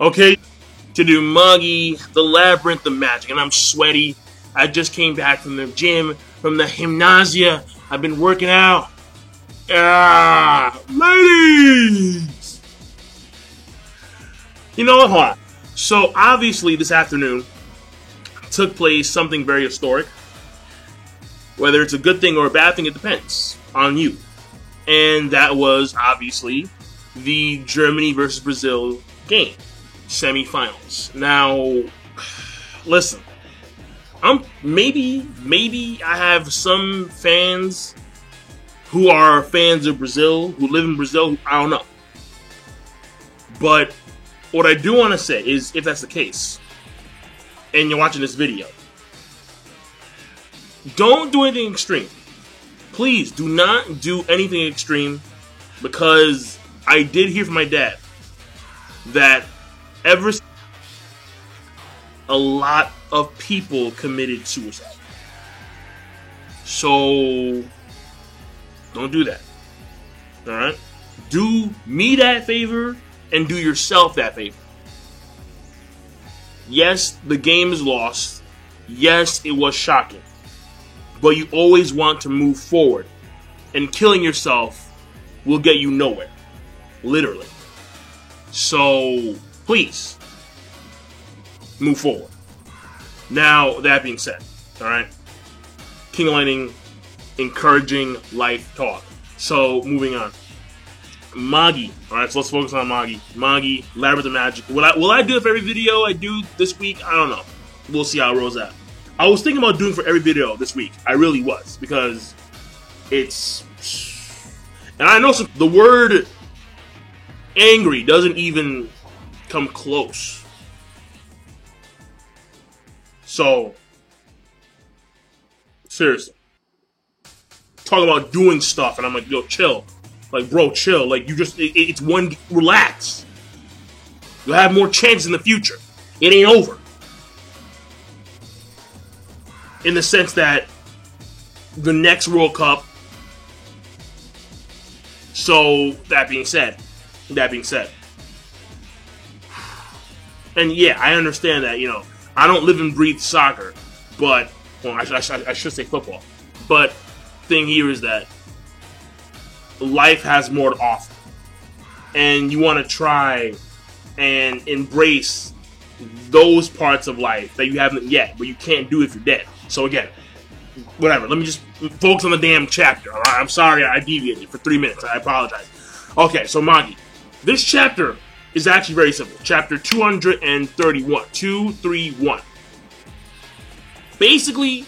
okay, to do Magi, the Labyrinth of Magic, and I'm sweaty. I just came back from the gym, from the gymnasia. I've been working out. Ladies! You know what? Hold on. So, obviously, this afternoon took place something very historic. Whether it's a good thing or a bad thing, it depends on you. And that was, obviously, the Germany versus Brazil game. Semifinals. Now, listen. Maybe I have some fans who are fans of Brazil, who live in Brazil, I don't know. But what I do want to say is, if that's the case, and you're watching this video, don't do anything extreme. Please do not do anything extreme, because I did hear from my dad that a lot of people committed suicide. So, don't do that. Alright? Do me that favor and do yourself that favor. Yes, the game is lost. Yes, it was shocking. But you always want to move forward. And killing yourself will get you nowhere. Literally. So, please, move forward. Now, that being said, alright? King Lightning, encouraging life talk. So, moving on. Magi. Alright, so let's focus on Magi. Magi, Labyrinth of Magic. Will I do it for every video I do this week? I don't know. We'll see how it rolls out. I was thinking about doing for every video this week. I really was. Because it's... And I know the word angry doesn't even come close. So, seriously. Talk about doing stuff, and I'm like, yo, chill. Like, bro, chill. Like, you just, it's one, relax. You'll have more chances in the future. It ain't over. In the sense that the next World Cup. So, that being said. And yeah, I understand that, you know, I don't live and breathe soccer, but, well, I should say football. But, thing here is that life has more to offer. And you want to try and embrace those parts of life that you haven't yet, but you can't do if you're dead. So again, whatever, let me just focus on the damn chapter, alright? I'm sorry I deviated for 3 minutes, I apologize. Okay, so Magi. This chapter is actually very simple. Chapter 231. 231. Basically,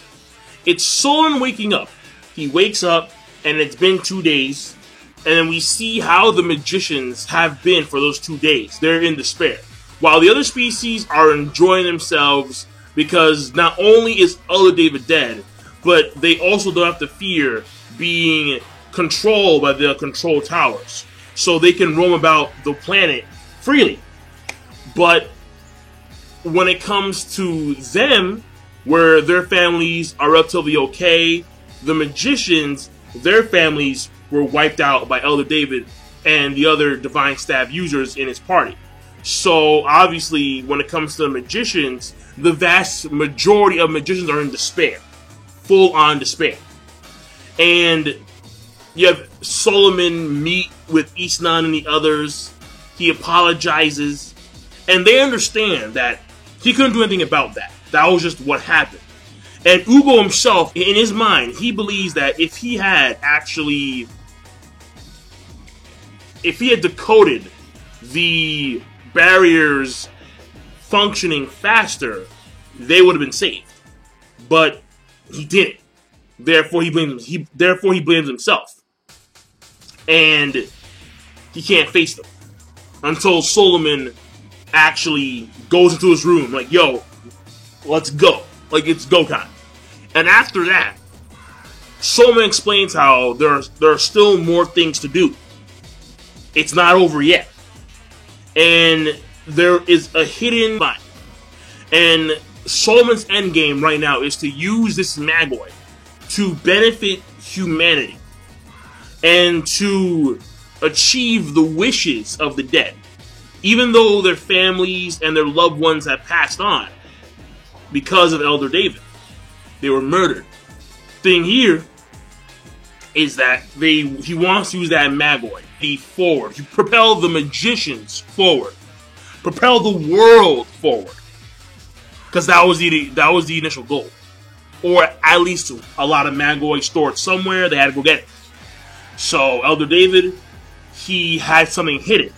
it's Solon waking up. He wakes up, and it's been 2 days, and then we see how the magicians have been for those 2 days. They're in despair. While the other species are enjoying themselves because not only is Elder David dead, but they also don't have to fear being controlled by the control towers. So they can roam about the planet freely. But when it comes to them, where their families are relatively okay, the magicians, their families were wiped out by Elder David and the other Divine Staff users in his party. So, obviously, when it comes to the magicians, the vast majority of magicians are in despair. Full-on despair. And you have Solomon meet with Isnan and the others. He apologizes. And they understand that he couldn't do anything about that. That was just what happened. And Ugo himself, in his mind, he believes that if he had decoded the barriers functioning faster, they would have been saved. But he didn't. Therefore, he blames himself. And he can't face them until Solomon actually goes into his room, like, yo, let's go. Like, it's go time. And after that, Solomon explains how there are still more things to do. It's not over yet. And there is a hidden line. And Solomon's endgame right now is to use this Magoi to benefit humanity and to achieve the wishes of the dead. even though their families and their loved ones have passed on because of Elder David. They were murdered. Thing here is that he wants to use that Magoi, the forward, to propel the magicians forward, propel the world forward, because that was the initial goal, or at least a lot of Magoi stored somewhere. They had to go get it. So Elder David, he had something hidden,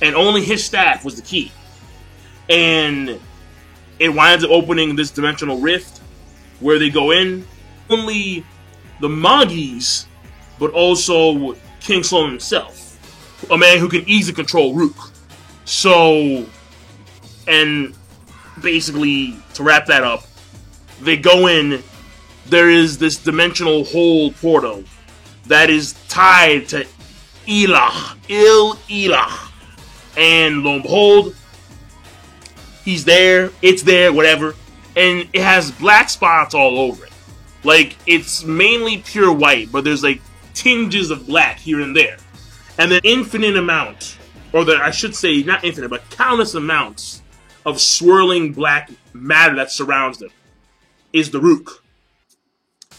and only his staff was the key, and it winds up opening this dimensional rift where they go in. Only the Magis, but also King Solomon himself, a man who can easily control Rook. So, and basically, to wrap that up, they go in. There is this dimensional hole portal that is tied to Elah, and lo and behold, he's there, it's there, whatever, and it has black spots all over it. Like, it's mainly pure white, but there's like tinges of black here and there. And the infinite amount, I should say not infinite, but countless amounts of swirling black matter that surrounds them is the Rook.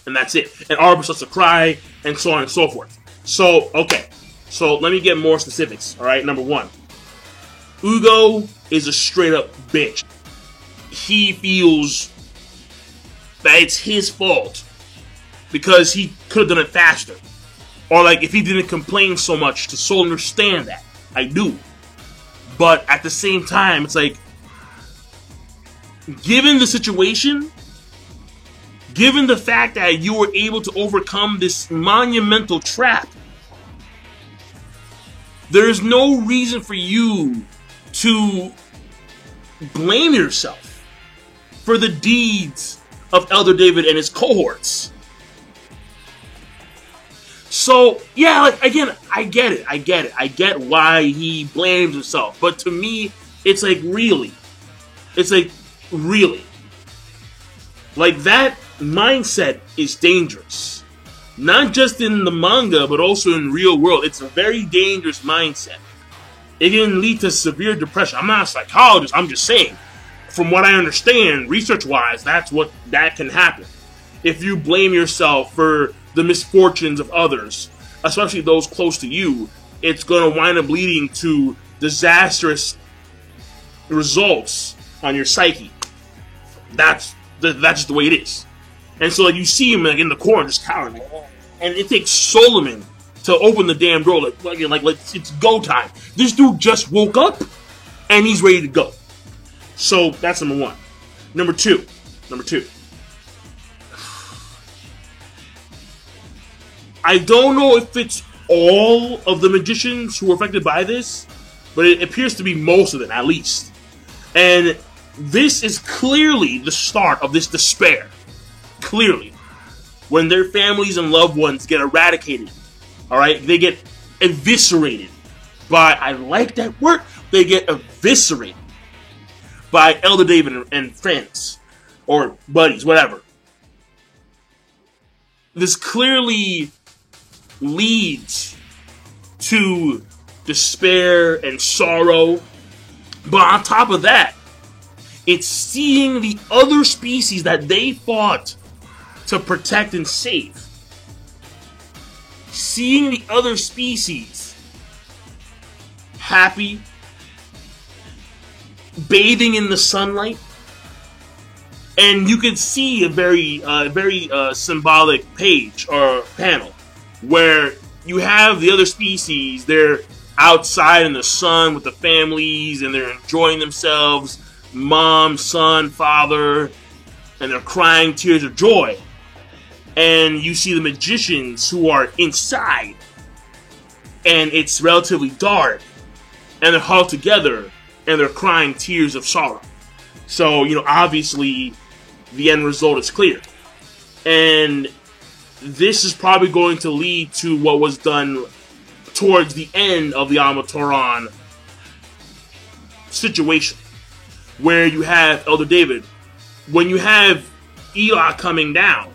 And that's it. And Arbor starts to cry, and so on and so forth. So, okay. So, let me get more specifics, alright? Number one. Ugo is a straight-up bitch. He feels that it's his fault because he could have done it faster. Or, like, if he didn't complain so much to so understand that. I do. But at the same time, it's like, given the situation, given the fact that you were able to overcome this monumental trap, there's no reason for you to blame yourself for the deeds of Elder David and his cohorts. So, yeah, like, again, I get it. I get why he blames himself. But to me, it's like, really? It's like, really? Like, that mindset is dangerous. Not just in the manga, but also in real world. It's a very dangerous mindset. It can lead to severe depression. I'm not a psychologist, I'm just saying. From what I understand, research-wise, that can happen. If you blame yourself for the misfortunes of others, especially those close to you, it's going to wind up leading to disastrous results on your psyche. That's just the way it is. And so, like, you see him, like, in the corner just cowering, and it takes Solomon to open the damn door, like it's go time. This dude just woke up, and he's ready to go. So that's number one. Number two. I don't know if it's all of the magicians who were affected by this, but it appears to be most of them, at least. And this is clearly the start of this despair. Clearly. When their families and loved ones get eradicated, alright? They get eviscerated by, I like that word, they get eviscerated by Elder David and friends, or buddies, whatever. This clearly leads to despair and sorrow, but on top of that, it's seeing the other species that they fought to protect and save. Seeing the other species happy, bathing in the sunlight, and you can see a very symbolic page or panel where you have the other species. They're outside in the sun with the families, and they're enjoying themselves, mom, son, father, and they're crying tears of joy. And you see the magicians who are inside, and it's relatively dark, and they're huddled together, and they're crying tears of sorrow. So, obviously, the end result is clear. And this is probably going to lead to what was done towards the end of the Amatoran situation, where you have Elder David. When you have Elah coming down,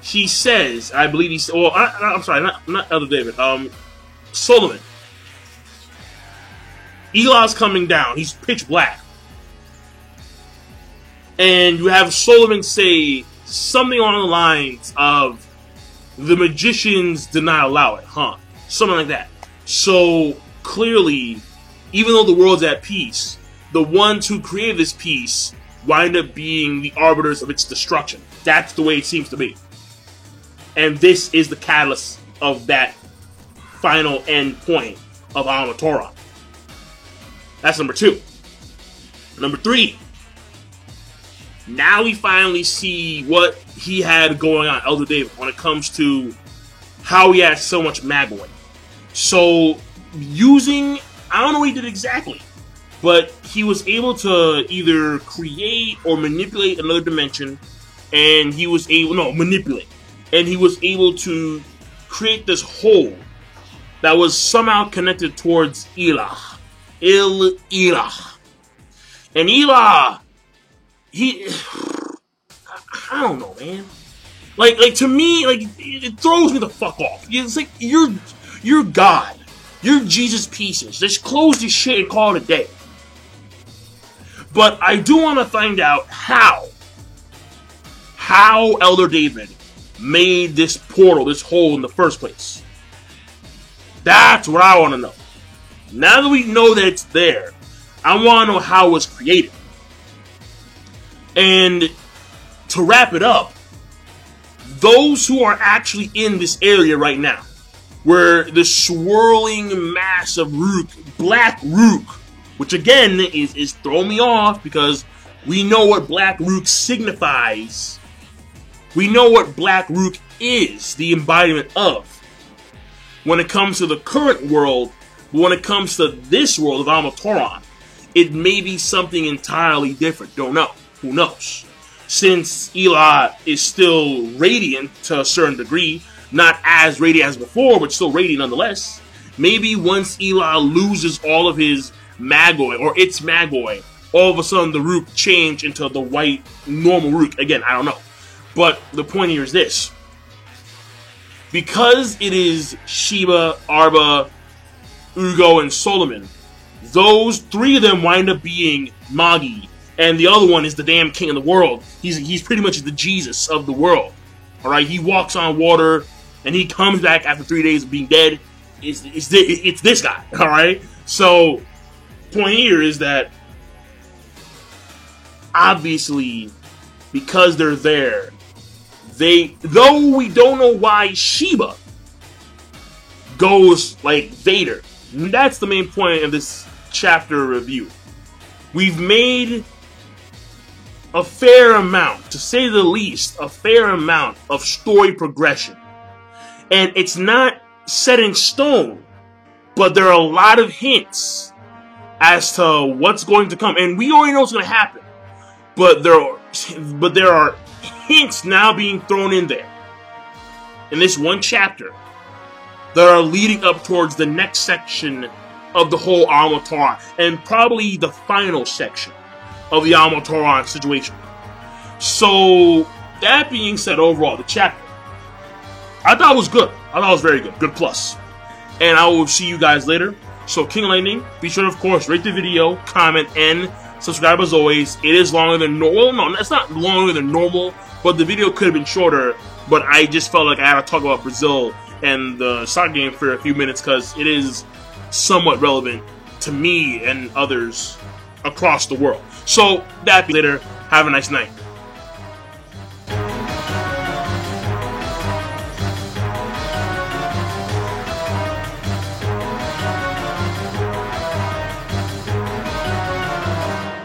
he says, I believe he said, I'm sorry, not Elder David, Solomon. Eli's coming down. He's pitch black. And you have Solomon say something along the lines of, the magicians did not allow it, huh? Something like that. So, clearly, even though the world's at peace, the ones who created this peace wind up being the arbiters of its destruction. That's the way it seems to be. And this is the catalyst of that final end point of Alamatoron. That's number 2. Number 3. Now we finally see what he had going on, Elder David, when it comes to how he had so much Magoi. So, using, I don't know what he did exactly, but he was able to either create or manipulate another dimension, and he was able, manipulate. And he was able to create this hole that was somehow connected towards Elah. Elah. And Elah, I don't know, man. Like to me, like, it throws me the fuck off. It's like, you're God. You're Jesus pieces. Just close this shit and call it a day. But I do want to find out how Elder David made this portal, this hole in the first place. That's what I want to know. Now that we know that it's there, I want to know how it was created. And to wrap it up, those who are actually in this area right now, where the swirling mass of Rook, Black Rook, which again is throwing me off because we know what Black Rook signifies. We know what Black Rook is, the embodiment of. When it comes to the current world, when it comes to this world of Alamatoron, it may be something entirely different. Don't know. Who knows? Since Elah is still radiant to a certain degree, not as radiant as before, but still radiant nonetheless, maybe once Elah loses all of his Magoi, or its Magoi, all of a sudden the Rook change into the white, normal Rook. Again, I don't know. But the point here is this. Because it is Sheba, Arba, Ugo, and Solomon, those 3 of them wind up being Magi, and the other one is the damn king of the world. He's pretty much the Jesus of the world. Alright, he walks on water, and he comes back after 3 days of being dead. It's this guy, alright? So, point here is that, obviously, because they're there, though we don't know why Sheba goes like Vader, that's the main point of this chapter review. We've made a fair amount, to say the least, a fair amount of story progression. And it's not set in stone, but there are a lot of hints as to what's going to come. And we already know what's going to happen. But there are hints now being thrown in there, in this one chapter, that are leading up towards the next section of the whole Alamatoron, and probably the final section of the Alamatoron situation. So, that being said, overall, the chapter, I thought it was good. I thought it was very good. Good plus. And I will see you guys later. So, King Lightning, be sure to, of course, rate the video, comment, and subscribe as always. It is longer than normal. Well, no, it's not longer than normal, but the video could have been shorter. But I just felt like I had to talk about Brazil and the soccer game for a few minutes because it is somewhat relevant to me and others across the world. So, that be later. Have a nice night.